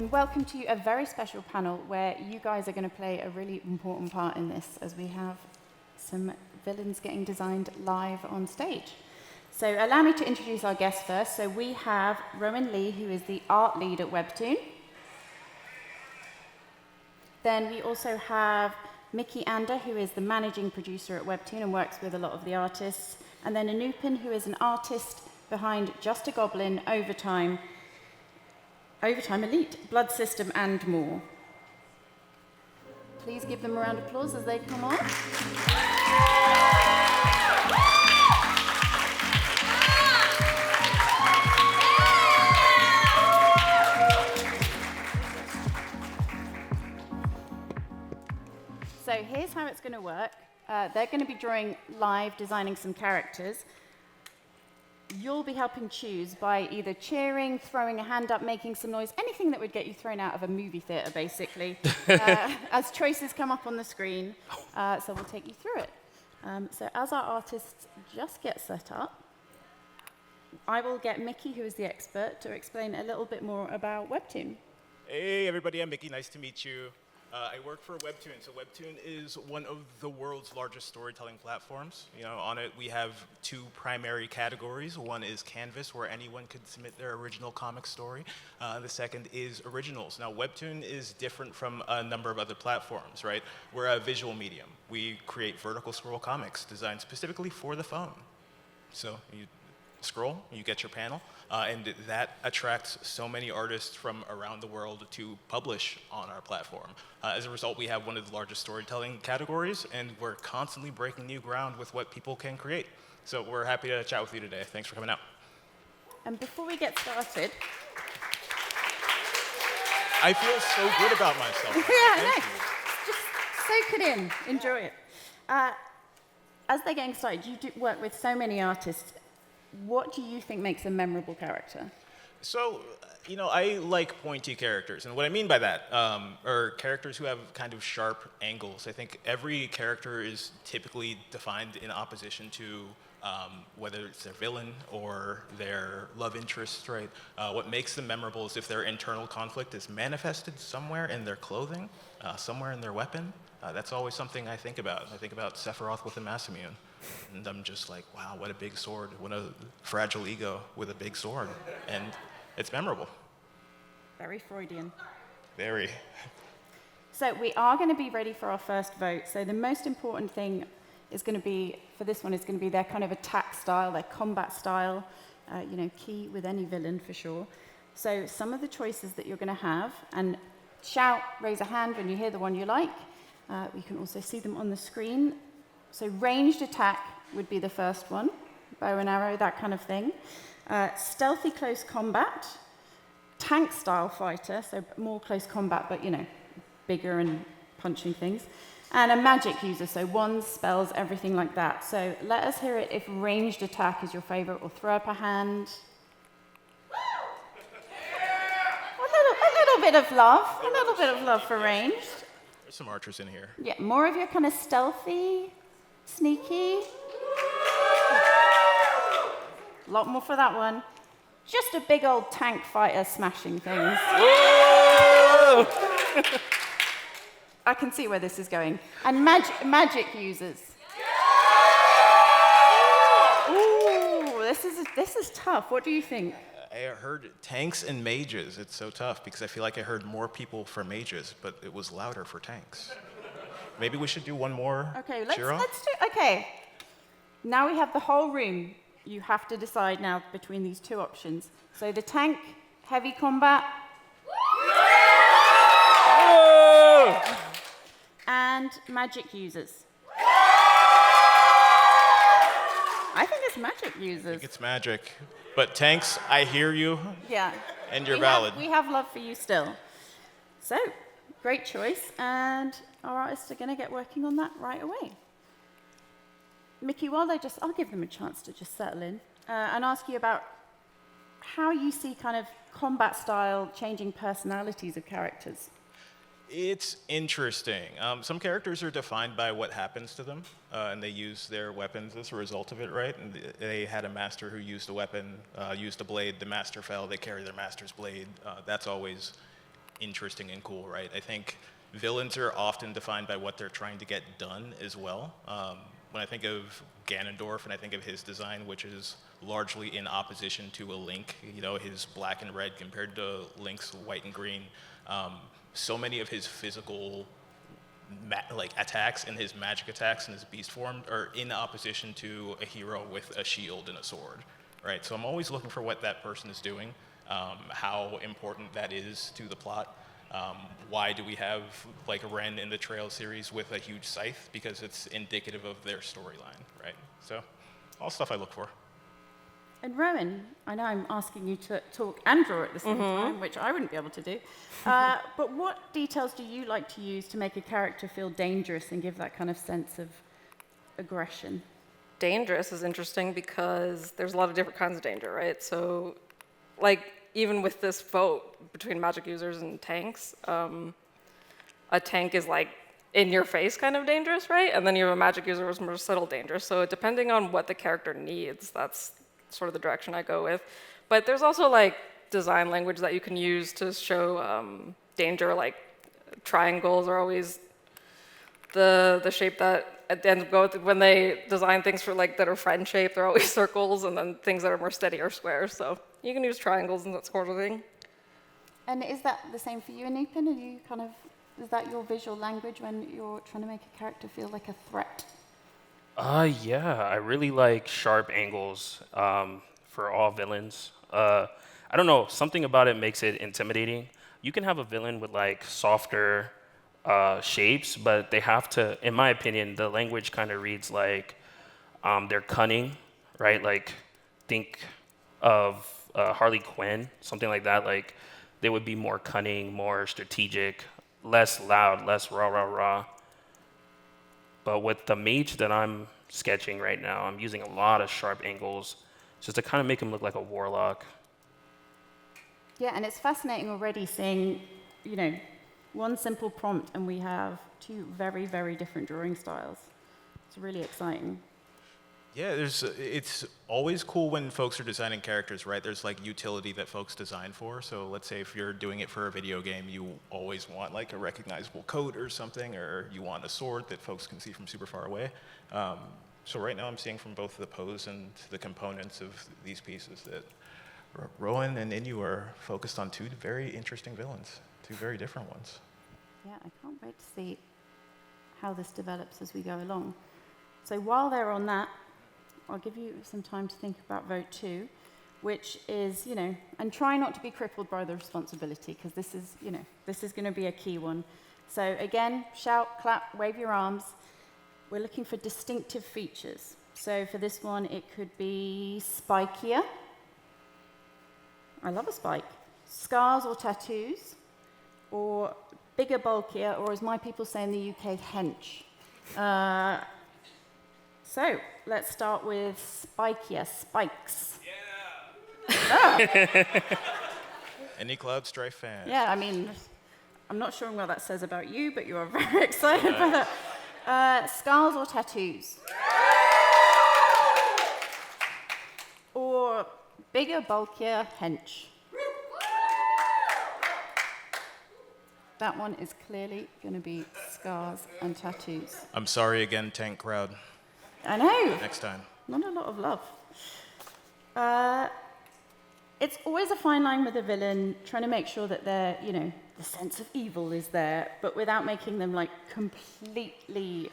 and welcome to a very special panel where you guys are going to play a really important part in this, as we have some villains getting designed live on stage. So allow me to introduce our guests first. So we have Rowan Lee, who is the art lead at Webtoon. Then we also have Mickey Ander, who is the managing producer at Webtoon and works with a lot of the artists. And then Anupin, who is an artist behind Just a Goblin, Overtime Elite, Blood System, and more. Please give them a round of applause as they come on. So here's how it's going to work. They're going to be drawing live, designing some characters. You'll be helping choose by either cheering, throwing a hand up, making some noise, anything that would get you thrown out of a movie theater, basically, as choices come up on the screen. So we'll take you through it. So as our artists just get set up, I will get Mickey, who is the expert, to explain a little bit more about Webtoon. Hey everybody, I'm Mickey, nice to meet you. I work for Webtoon. So Webtoon is one of the world's largest storytelling platforms. You know, on it we have two primary categories. One is Canvas, where anyone could submit their original comic story. The second is originals. Now Webtoon is different from a number of other platforms, right? We're a visual medium. We create vertical scroll comics designed specifically for the phone. So you scroll, you get your panel, and that attracts so many artists from around the world to publish on our platform. As a result, we have one of the largest storytelling categories, and we're constantly breaking new ground with what people can create. So we're happy to chat with you today. Thanks for coming out. And before we get started... I feel so good about myself. Yeah, no, just soak it in, enjoy it. As they're getting started, you do work with so many artists. What do you think makes a memorable character? So, you know, I like pointy characters, and what I mean by that are characters who have kind of sharp angles. I think every character is typically defined in opposition to whether it's their villain or their love interest, right? What makes them memorable is if their internal conflict is manifested somewhere in their clothing, somewhere in their weapon. That's always something I think about. I think about Sephiroth with the Masamune. And I'm just like, wow, what a big sword. What a fragile ego with a big sword. And it's memorable. Very Freudian. Very. So we are going to be ready for our first vote. So the most important thing is going to be, for this one, is going to be their kind of attack style, their combat style, key with any villain for sure. So some of the choices that you're going to have, and shout, raise a hand when you hear the one you like. We can also see them on the screen. So ranged attack would be the first one, bow and arrow, that kind of thing. Stealthy close combat, tank style fighter, so more close combat, but bigger and punching things. And a magic user, so wands, spells, everything like that. So let us hear it if ranged attack is your favorite, or throw up a hand. A little bit of love for ranged. There's some archers in here. Yeah, more of your kind of stealthy, sneaky. A lot more for that one. Just a big old tank fighter smashing things. Whoa! I can see where this is going. And magic users. Ooh, this is tough. What do you think? I heard tanks and mages. It's so tough because I feel like I heard more people for mages, but it was louder for tanks. Maybe we should do one more. Okay, let's do. Okay, now we have the whole room. You have to decide now between these two options. So the tank, heavy combat, and magic users. I think it's magic users. I think it's magic. But tanks, I hear you. Yeah. And you're valid. We have love for you still. So, great choice. And our artists are going to get working on that right away. Mickey, I'll give them a chance to just settle in and ask you about how you see kind of combat style changing personalities of characters. It's interesting. Some characters are defined by what happens to them, and they use their weapons as a result of it, right? And they had a master who used a weapon, used a blade, the master fell, they carry their master's blade. That's always interesting and cool, right? I think villains are often defined by what they're trying to get done as well. When I think of Ganondorf and I think of his design, which is largely in opposition to a Link, his black and red compared to Link's white and green, so many of his physical attacks and his magic attacks and his beast form are in opposition to a hero with a shield and a sword, right? So I'm always looking for what that person is doing, how important that is to the plot. Why do we have like Ren in the Trail series with a huge scythe? Because it's indicative of their storyline, right? So all stuff I look for. And Rowan, I know I'm asking you to talk and draw at the same time, which I wouldn't be able to do. But what details do you like to use to make a character feel dangerous and give that kind of sense of aggression? Dangerous is interesting because there's a lot of different kinds of danger, right? So, like, even with this vote between magic users and tanks, a tank is like in your face kind of dangerous, right? And then you have a magic user who's more subtle dangerous. So depending on what the character needs, that's sort of the direction I go with. But there's also like design language that you can use to show danger, like triangles are always the shape that at the end go with when they design things for like that are friend shaped, they're always circles, and then things that are more steady are squares. So you can use triangles and that sort of thing. And is that the same for you, Anupin? Are you is that your visual language when you're trying to make a character feel like a threat? Yeah, I really like sharp angles for all villains. I don't know, something about it makes it intimidating. You can have a villain with like softer shapes, but they have to, in my opinion, the language kind of reads like they're cunning, right? Like think of Harley Quinn, something like that. Like they would be more cunning, more strategic, less loud, less rah, rah, rah. But with the mage that I'm sketching right now, I'm using a lot of sharp angles just to kind of make him look like a warlock. Yeah, and it's fascinating already seeing, one simple prompt and we have two very, very different drawing styles. It's really exciting. Yeah, it's always cool when folks are designing characters, right? There's like utility that folks design for. So let's say if you're doing it for a video game, you always want like a recognizable coat or something, or you want a sword that folks can see from super far away. So right now I'm seeing from both the pose and the components of these pieces that Rowan and Inu are focused on two very interesting villains, two very different ones. Yeah, I can't wait to see how this develops as we go along. So while they're on that, I'll give you some time to think about vote 2, which is, and try not to be crippled by the responsibility, because this is going to be a key one. So again, shout, clap, wave your arms. We're looking for distinctive features. So for this one, it could be spikier. I love a spike. Scars or tattoos, or bigger, bulkier, or as my people say in the UK, hench. So let's start with spikier, spikes. Yeah! Any Cloud Strife fan? Yeah, I mean, I'm not sure what that says about you, but you are very excited about that. Scars or tattoos? Or bigger, bulkier, hench? That one is clearly going to be scars and tattoos. I'm sorry again, tank crowd. I know. Next time. Not a lot of love. It's always a fine line with a villain, trying to make sure that they're, the sense of evil is there, but without making them like completely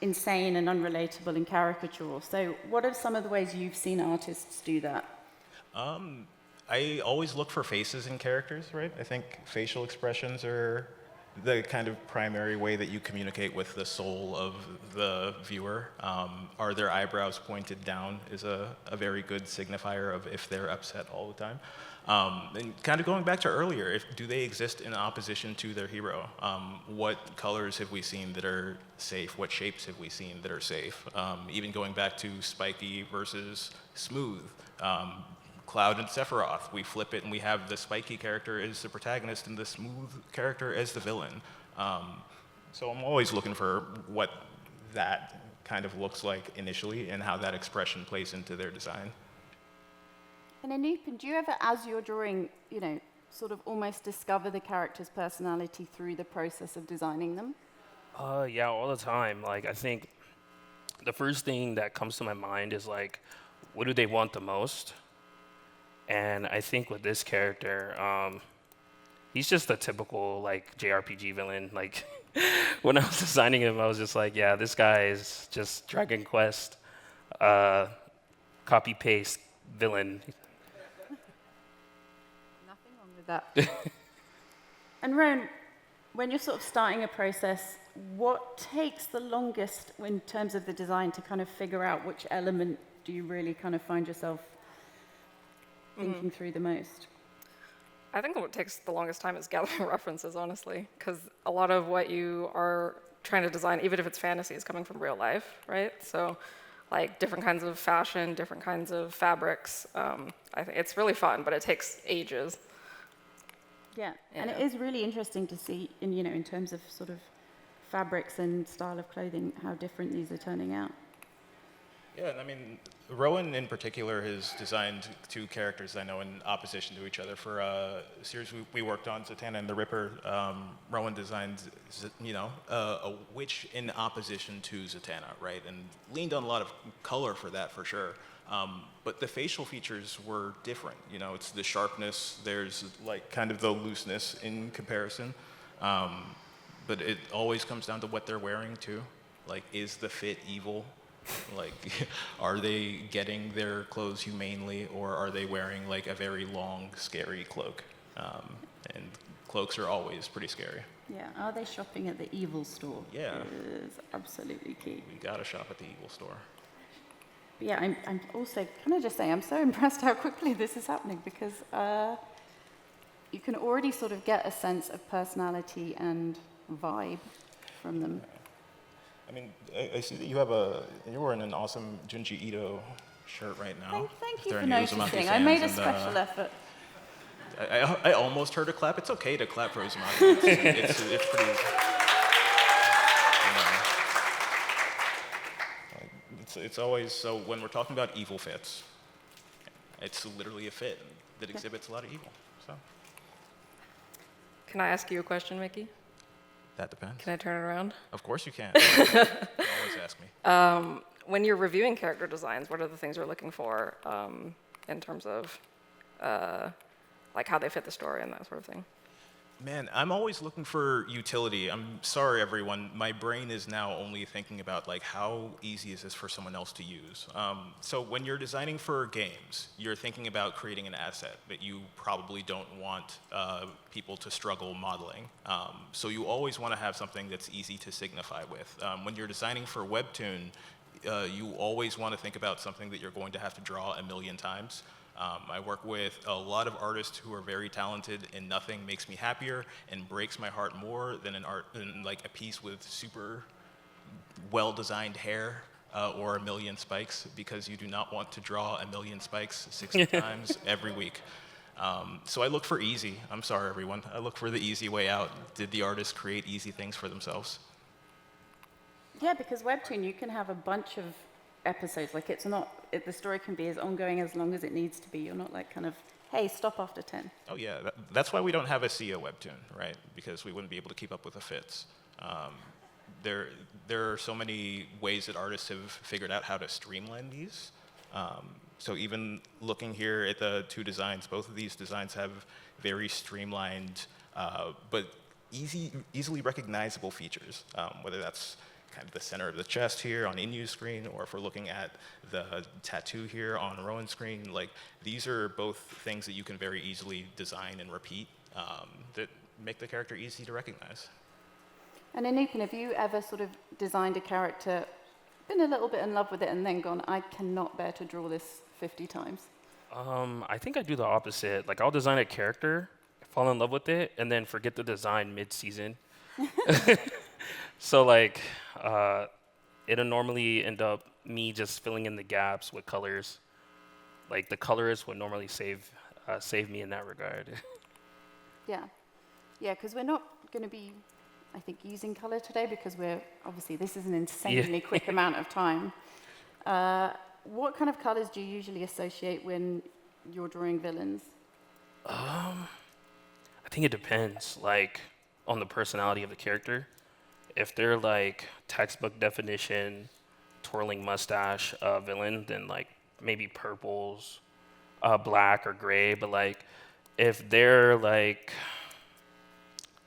insane and unrelatable and caricatural. So what are some of the ways you've seen artists do that? I always look for faces in characters, right? I think facial expressions are the kind of primary way that you communicate with the soul of the viewer. Are their eyebrows pointed down is a very good signifier of if they're upset all the time. And kind of going back to earlier, do they exist in opposition to their hero? What colors have we seen that are safe? What shapes have we seen that are safe? Even going back to spiky versus smooth. Cloud and Sephiroth, we flip it and we have the spiky character as the protagonist and the smooth character as the villain. So I'm always looking for what that kind of looks like initially and how that expression plays into their design. And Anupin, do you ever, as you're drawing, sort of almost discover the character's personality through the process of designing them? Yeah, all the time. Like, I think the first thing that comes to my mind is like, what do they want the most? And I think with this character, he's just a typical like JRPG villain. Like when I was designing him, I was just like, yeah, this guy is just Dragon Quest copy paste villain. Nothing wrong with that. And Rowan, when you're sort of starting a process, what takes the longest in terms of the design to kind of figure out which element do you really kind of find yourself thinking through the most? I think what takes the longest time is gathering references, honestly, because a lot of what you are trying to design, even if it's fantasy, is coming from real life, right? So, like different kinds of fashion, different kinds of fabrics. I think it's really fun, but it takes ages. Yeah, and it is really interesting to see, in terms of sort of fabrics and style of clothing, how different these are turning out. Yeah, and I mean, Rowan in particular has designed two characters I know in opposition to each other. For a series we worked on, Zatanna and the Ripper, Rowan designed, a witch in opposition to Zatanna, right? And leaned on a lot of color for that, for sure. But the facial features were different. It's the sharpness, there's like kind of the looseness in comparison. But it always comes down to what they're wearing too. Like, is the fit evil? Like, are they getting their clothes humanely, or are they wearing like a very long, scary cloak? And cloaks are always pretty scary. Yeah, are they shopping at the evil store? Yeah. Is absolutely key. We gotta shop at the evil store. But yeah, I'm also, can I just say, I'm so impressed how quickly this is happening, because you can already sort of get a sense of personality and vibe from them. I mean, I see that you're wearing an awesome Junji Ito shirt right now. Thank you There for are any Uzumaki noticing. I made a fans, special effort. I almost heard a clap. It's okay to clap for Uzumaki. It's pretty. It's always so when we're talking about evil fits, it's literally a fit that exhibits a lot of evil. So Can I ask you a question, Mickey? that depends. Can I turn it around? Of course you can. Always ask me. When you're reviewing character designs, what are the things you're looking for in terms of like how they fit the story and that sort of thing? Man, I'm always looking for utility. I'm sorry, everyone. My brain is now only thinking about like how easy is this for someone else to use. So when you're designing for games, you're thinking about creating an asset that you probably don't want people to struggle modeling. So you always want to have something that's easy to signify with. When you're designing for Webtoon, you always want to think about something that you're going to have to draw a million times. I work with a lot of artists who are very talented, and nothing makes me happier and breaks my heart more than like a piece with super well-designed hair or a million spikes, because you do not want to draw a million spikes 60 times every week. So I look for easy. I'm sorry, everyone. I look for the easy way out. Did the artist create easy things for themselves? Yeah, because Webtoon, you can have a bunch of episodes. Like, the story can be as ongoing as long as it needs to be. You're not like kind of, hey, stop after 10. Oh yeah, that's why we don't have a CEO Webtoon, right? Because we wouldn't be able to keep up with the fits. There are so many ways that artists have figured out how to streamline these. So even looking here at the two designs, both of these designs have very streamlined, but easily recognizable features, whether that's kind of the center of the chest here on in-use screen, or if we're looking at the tattoo here on Rowan's screen, like these are both things that you can very easily design and repeat that make the character easy to recognize. And Anupin, have you ever sort of designed a character, been a little bit in love with it, and then gone, I cannot bear to draw this 50 times? I think I do the opposite. Like, I'll design a character, fall in love with it, and then forget the design mid-season. So like, it'll normally end up me just filling in the gaps with colors. Like, the colorist would normally save me in that regard. Yeah, because we're not going to be, I think, using color today, because this is an insanely quick amount of time. What kind of colors do you usually associate when you're drawing villains? think it depends, like, on the personality of the character. If they're like textbook definition, twirling mustache villain, then like maybe purples, black or gray. But like, if they're like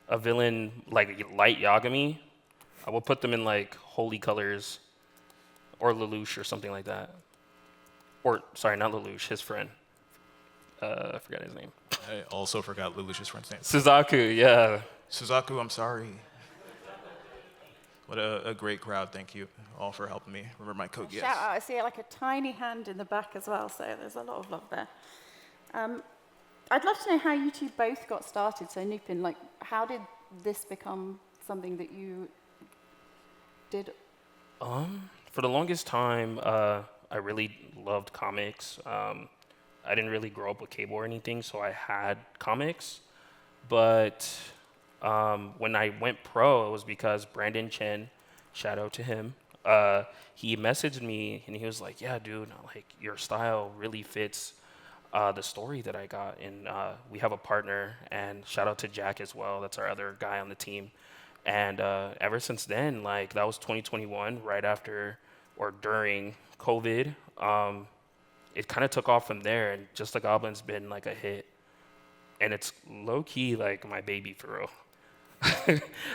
a villain like light Yagami, I will put them in like holy colors or Lelouch or something like that. Or sorry, not Lelouch, his friend. I forgot his name. I also forgot Lelouch's friend's name. Suzaku, yeah. Suzaku, I'm sorry. What a great crowd. Thank you all for helping me remember my code. Yes. Shout out, I see like a tiny hand in the back as well, so there's a lot of love there. I'd love to know how you two both got started. So Nupin, like, how did this become something that you did? For the longest time, I really loved comics. I didn't really grow up with cable or anything, so I had comics. But when I went pro, it was because Brandon Chen, shout out to him, he messaged me and he was like, yeah, dude, like your style really fits the story that I got. And we have a partner, and shout out to Jack as well. That's our other guy on the team. And ever since then, like that was 2021, right after or during COVID, it kind of took off from there. And Just the Goblin's been like a hit. And it's low-key like my baby for real.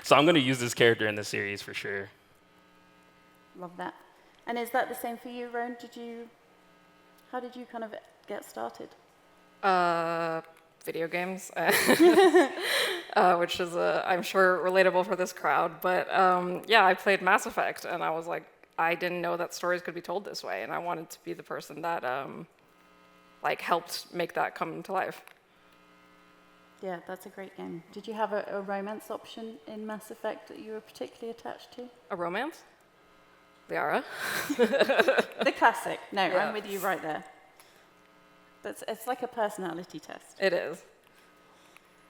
So I'm going to use this character in the series for sure. Love that. And is that the same for you, Roan? How did you kind of get started? Video games, which is, I'm sure, relatable for this crowd. But yeah, I played Mass Effect, and I was like, I didn't know that stories could be told this way, and I wanted to be the person that like helped make that come to life. Yeah, that's a great game. Did you have a romance option in Mass Effect that you were particularly attached to? A romance? Liara? The classic. No, Yeah. I'm with you right there. It's like a personality test. It is.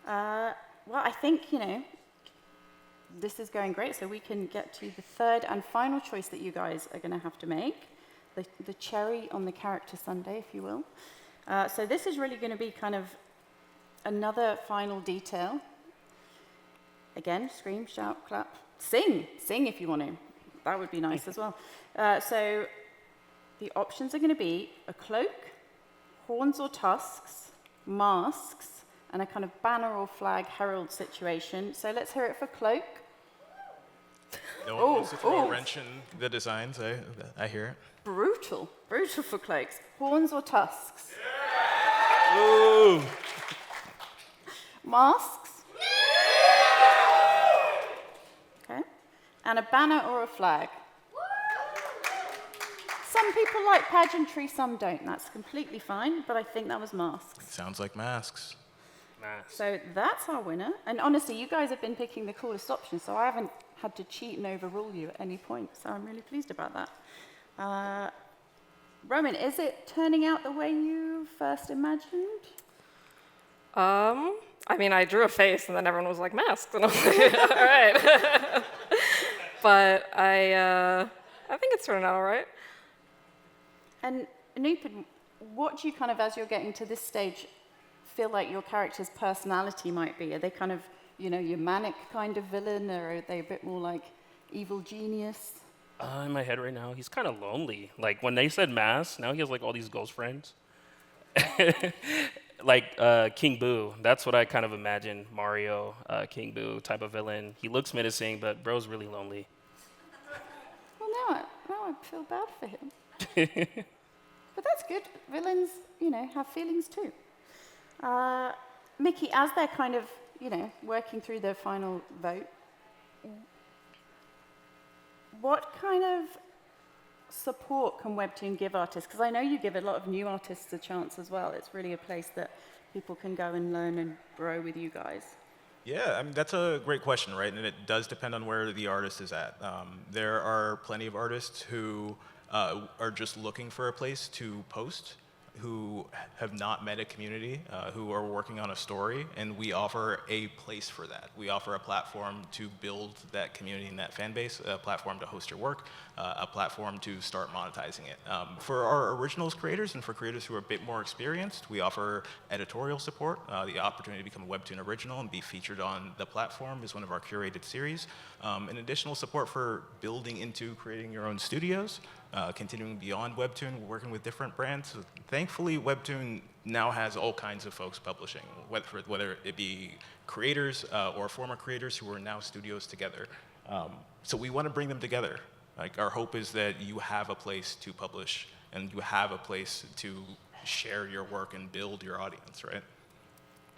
Well, I think, this is going great, so we can get to the third and final choice that you guys are going to have to make, the cherry on the character sundae, if you will. So this is really going to be kind of another final detail. Again, scream, shout, clap, sing if you want to. That would be nice as well. So the options are going to be a cloak, horns or tusks, masks, and a kind of banner or flag herald situation. So let's hear it for cloak. No one wants to throw a wrench in the designs. I hear it. Brutal for cloaks. Horns or tusks? Ooh. Masks? Okay. And a banner or a flag? Some people like pageantry, some don't. That's completely fine, but I think that was masks. Sounds like masks. So that's our winner. And honestly, you guys have been picking the coolest option, so I haven't had to cheat and overrule you at any point. So I'm really pleased about that. Roman, is it turning out the way you first imagined? I mean, I drew a face, and then everyone was like, masks, and I was like, all right. But I think it's turning out all right. And Nupin, what do you kind of, as you're getting to this stage, feel like your character's personality might be? Are they kind of, your manic kind of villain, or are they a bit more like evil genius? In my head right now, he's kind of lonely. Like when they said mask, now he has like all these ghost friends. Like King Boo, that's what I kind of imagine. Mario, King Boo type of villain. He looks menacing, but bro's really lonely. Well, now I feel bad for him. But that's good. Villains, have feelings too. Mickey, as they're kind of, working through the final vote, what kind of support can Webtoon give artists? Because I know you give a lot of new artists a chance as well. It's really a place that people can go and learn and grow with you guys. Yeah, I mean, that's a great question, right? And it does depend on where the artist is at. There are plenty of artists who are just looking for a place to post. who have not met a community, who are working on a story, and we offer a place for that. We offer a platform to build that community and that fan base, a platform to host your work, a platform to start monetizing it. For our originals creators and for creators who are a bit more experienced, we offer editorial support, the opportunity to become a Webtoon original and be featured on the platform is one of our curated series, and additional support for building into creating your own studios, continuing beyond Webtoon, working with different brands. So thankfully, Webtoon now has all kinds of folks publishing, whether it be creators or former creators who are now studios together. So we want to bring them together. Like, our hope is that you have a place to publish and you have a place to share your work and build your audience, right?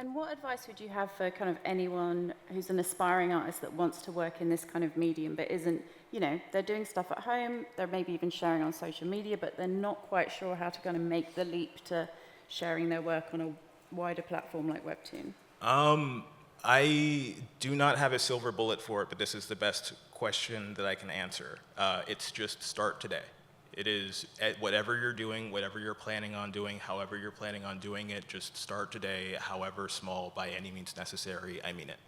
And what advice would you have for kind of anyone who's an aspiring artist that wants to work in this kind of medium but isn't, you know, they're doing stuff at home, they're maybe even sharing on social media, but they're not quite sure how to kind of make the leap to sharing their work on a wider platform like Webtoon? I do not have a silver bullet for it, but this is the best question that I can answer. It's just start today. It is at whatever you're doing, whatever you're planning on doing, however you're planning on doing it, just start today, however small, by any means necessary. I mean it.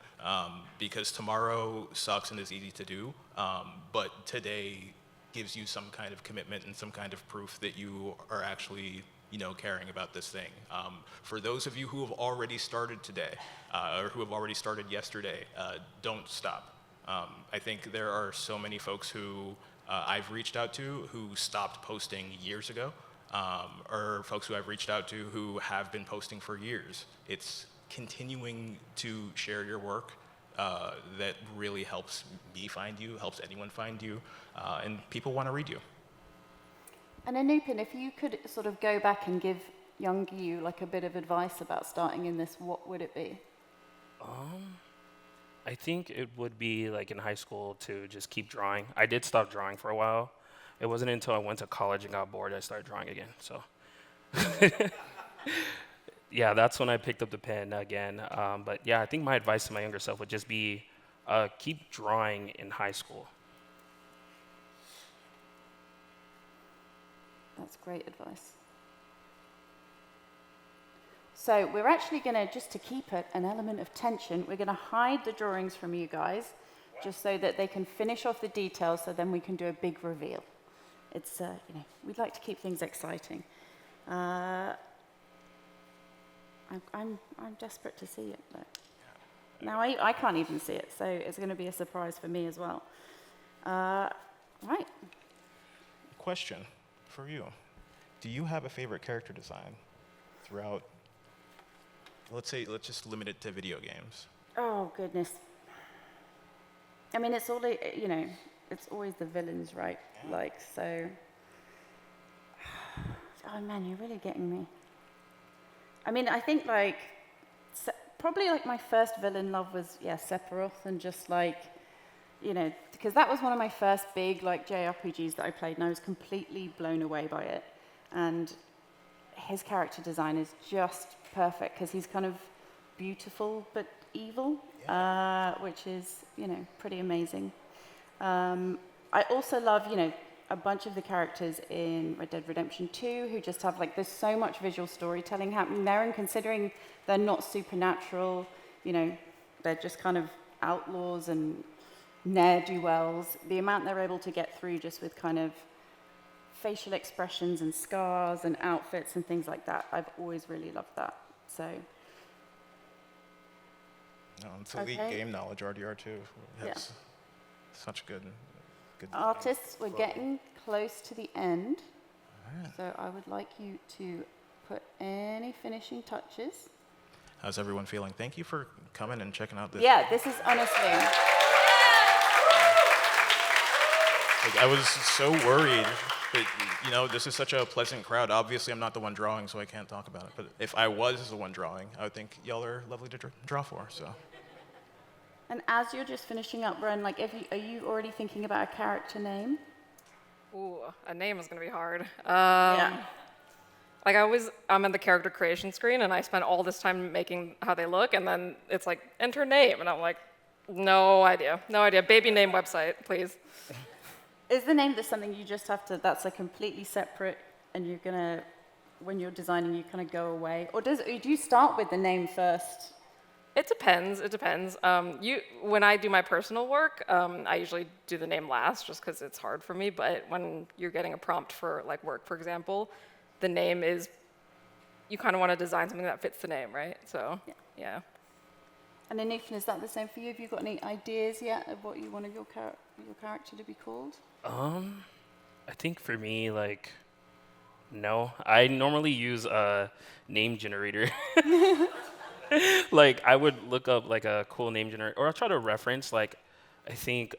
Because tomorrow sucks and is easy to do, but today gives you some kind of commitment and some kind of proof that you are actually, you know, caring about this thing. For those of you who have already started today, or who have already started yesterday, don't stop. I think there are so many folks who I've reached out to who stopped posting years ago, or folks who I've reached out to who have been posting for years. It's continuing to share your work that really helps me find you, helps anyone find you, and people want to read you. And Anupin, if you could sort of go back and give young you like a bit of advice about starting in this, what would it be? I think it would be like in high school to just keep drawing. I did stop drawing for a while. It wasn't until I went to college and got bored I started drawing again. So yeah, that's when I picked up the pen again. But yeah, I think my advice to my younger self would just be keep drawing in high school. That's great advice. So we're actually going to, just to keep it an element of tension, we're going to hide the drawings from you guys, just so that they can finish off the details, so then we can do a big reveal. It's, you know, we'd like to keep things exciting. I'm desperate to see it, but now I can't even see it, so it's going to be a surprise for me as well. Right. Question for you. Do you have a favorite character design throughout, let's just limit it to video games? Oh, goodness. I mean, it's all, you know, it's always the villains, right? Like, so... Oh, man, you're really getting me. I mean, I think, like, probably, like, my first villain love was, yeah, Sephiroth, and just, like, you know, because that was one of my first big, like, JRPGs that I played, and I was completely blown away by it. And his character design is just perfect, because he's kind of beautiful but evil, which is, you know, pretty amazing. I also love, you know, a bunch of the characters in Red Dead Redemption 2 who just have, like, there's so much visual storytelling happening there, and considering they're not supernatural, you know, they're just kind of outlaws and ne'er-do-wells, the amount they're able to get through just with kind of facial expressions and scars and outfits and things like that, I've always really loved that. So. No, it's elite game knowledge, RDR2. Has such good artists, we're getting close to the end. Right. So I would like you to put any finishing touches. How's everyone feeling? Thank you for coming and checking out this. Yeah, this is honestly. Like, I was so worried, but, you know, this is such a pleasant crowd. Obviously, I'm not the one drawing, so I can't talk about it. But if I was the one drawing, I would think y'all are lovely to draw for. So. And as you're just finishing up, Bren, like, are you already thinking about a character name? Ooh, a name is going to be hard. Yeah. Like, I'm in the character creation screen, and I spend all this time making how they look, and then it's like, enter name, and I'm like, no idea. Baby name website, please. Is the name just something you just have to, that's a completely separate, and you're going to when you're designing, you kind of go away? Or do you start with the name first? It depends. It depends. When I do my personal work, I usually do the name last, just because it's hard for me. But when you're getting a prompt for like work, for example, the name is. You kind of want to design something that fits the name, right? So, yeah. And then Nathan, is that the same for you? Have you got any ideas yet of what you want your character to be called? I think for me, like, no. I normally use a name generator. Like, I would look up like a cool name generator, or I'll try to reference. Like, I think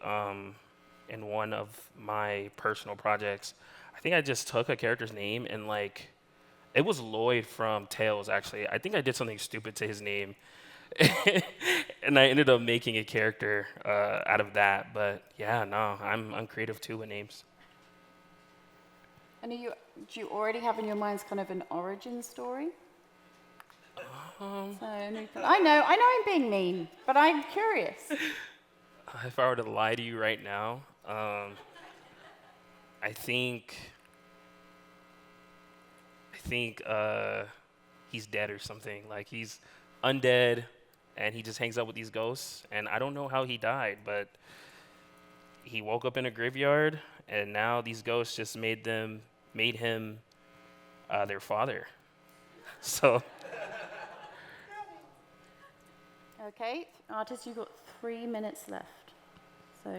in one of my personal projects, I think I just took a character's name and like, it was Lloyd from Tales. Actually, I think I did something stupid to his name, and I ended up making a character out of that. But yeah, no, I'm creative too with names. And do you already have in your minds kind of an origin story? I know I'm being mean, but I'm curious. If I were to lie to you right now, I think he's dead or something. Like he's undead, and he just hangs out with these ghosts. And I don't know how he died, but he woke up in a graveyard, and now these ghosts just made him their father. So. Okay, artists, you've got 3 minutes left. So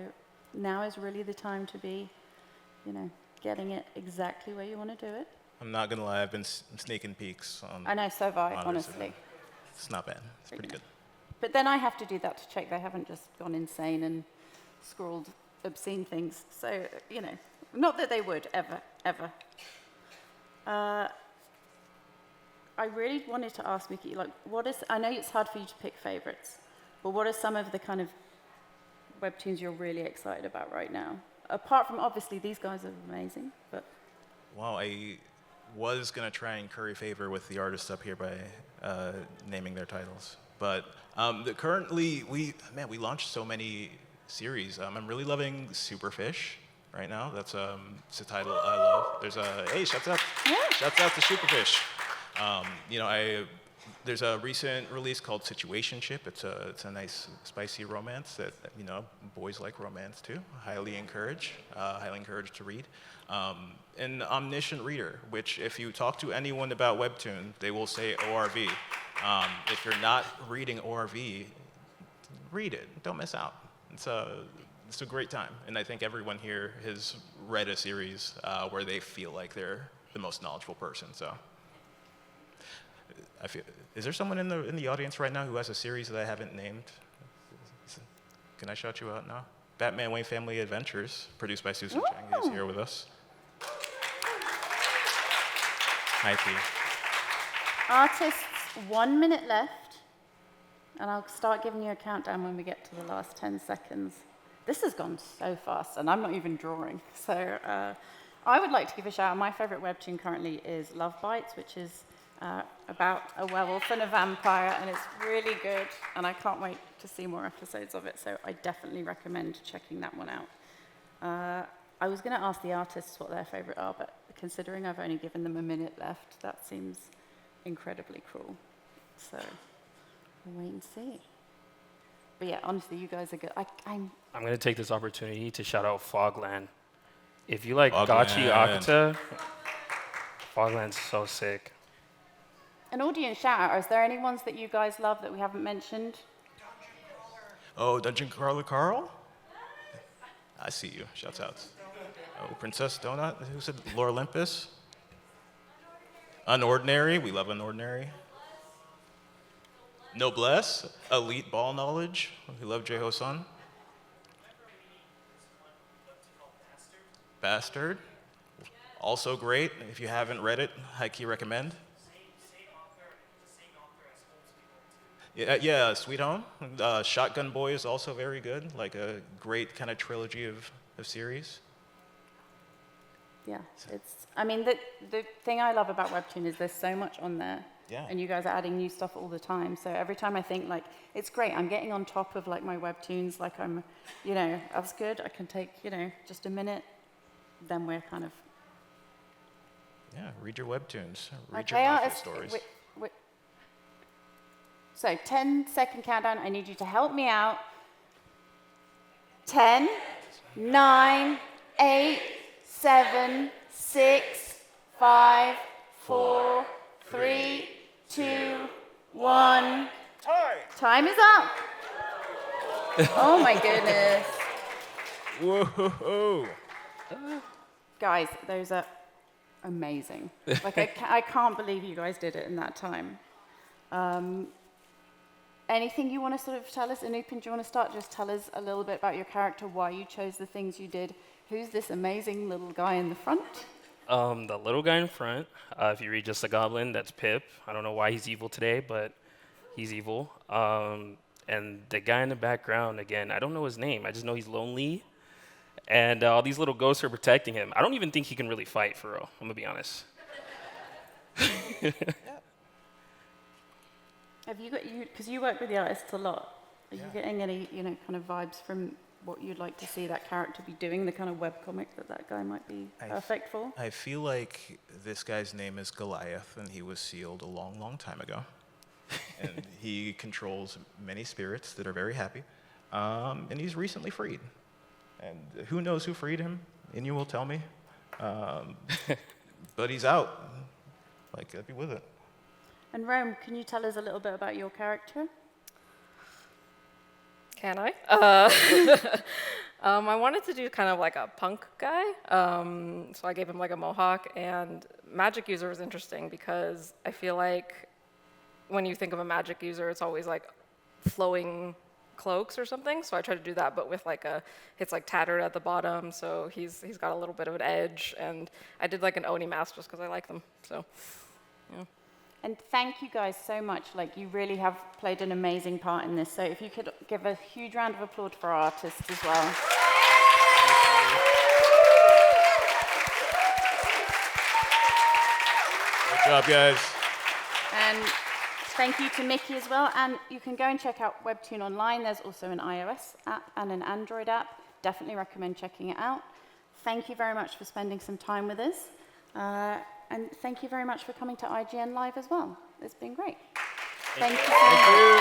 now is really the time to be, getting it exactly where you want to do it. I'm not gonna lie, I've been sneaking peeks on. I know, so have I, monitors. honestly. It's not bad. It's pretty good. But then I have to do that to check they haven't just gone insane and scrawled obscene things. So, not that they would, ever. I really wanted to ask Mickey, like, I know it's hard for you to pick favorites, but what are some of the kind of webtoons you're really excited about right now? Apart from, obviously, these guys are amazing, but... Wow, I was going to try and curry favor with the artists up here by naming their titles. But currently, we launched so many series. I'm really loving Superfish right now. That's a title I love. Hey, shouts out to Superfish. There's a recent release called Situationship. It's a nice, spicy romance that boys like romance too. Highly encouraged to read. An omniscient reader, which if you talk to anyone about Webtoon, they will say ORV. If you're not reading ORV, read it. Don't miss out. It's a great time, and I think everyone here has read a series where they feel like they're the most knowledgeable person. So. Is there someone in the audience right now who has a series that I haven't named? Can I shout you out now? Batman Wayne Family Adventures, produced by Susan Chang, is here with us. Hi, P. Artists, 1 minute left, and I'll start giving you a countdown when we get to the last 10 seconds. This has gone so fast, and I'm not even drawing. So I would like to give a shout out. My favorite webtoon currently is Love Bites, which is about a werewolf and a vampire, and it's really good, and I can't wait to see more episodes of it, so I definitely recommend checking that one out. I was going to ask the artists what their favorite are, but considering I've only given them a minute left, that seems incredibly cruel. So we'll wait and see. But yeah, honestly, you guys are good. I'm going to take this opportunity to shout out Fogland. If you like Fogland. Gachi Akata, Fogland's so sick. An audience shout out. Is there any ones that you guys love that we haven't mentioned? Oh, Dungeon Crawler Carl? I see you. Shouts out. Oh, Princess Donut? Who said Lore Olympus? Unordinary. We love Unordinary. Noblesse. Elite Ball Knowledge. We love J-Ho-Sun. Bastard. Also great. If you haven't read it, high-key recommend. Yeah, Sweet Home. Shotgun Boy is also very good, like a great kind of trilogy of series. Yeah, the thing I love about Webtoon is there's so much on there. Yeah. And you guys are adding new stuff all the time. So every time I think, like, it's great, I'm getting on top of, like, my Webtoons, like I'm, that's good. I can take, just a minute, then we're kind of Yeah, read your webtoons. Read Okay, your novel artist. stories. So 10-second countdown. I need you to help me out. 10, 9, 8, 7, 6, 5, 4, 3, 2, 1. Time is up. Oh my goodness. Whoa! Guys, those are amazing. Like, I can't believe you guys did it in that time. Anything you want to sort of tell us? Anupin, do you want to start? Just tell us a little bit about your character, why you chose the things you did. Who's this amazing little guy in the front? The little guy in front, if you read Just a Goblin, that's Pip. I don't know why he's evil today, but he's evil. And the guy in the background, again, I don't know his name. I just know he's lonely. And all these little ghosts are protecting him. I don't even think he can really fight, for real. I'm going to be honest. Have you got because you work with the artists a lot? Are you getting any, kind of vibes from what you'd like to see that character be doing, the kind of webcomic that guy might be perfect for? I feel like this guy's name is Goliath, and he was sealed a long, long time ago. And he controls many spirits that are very happy. And he's recently freed. And who knows who freed him? Inu will tell me. But he's out. Like, I'd be with it. And Rome, can you tell us a little bit about your character? Can I? I wanted to do kind of like a punk guy, so I gave him like a mohawk, and magic user was interesting because I feel like when you think of a magic user, it's always like flowing cloaks or something, so I tried to do that, but with like it's like tattered at the bottom, so he's got a little bit of an edge, and I did like an Oni mask just because I like them, so, yeah. And thank you guys so much. Like, you really have played an amazing part in this. So if you could give a huge round of applause for our artists as well. Good job, guys. And thank you to Mickey as well. And you can go and check out Webtoon online. There's also an iOS app and an Android app. Definitely recommend checking it out. Thank you very much for spending some time with us. And thank you very much for coming to IGN Live as well. It's been great. Thank you so much.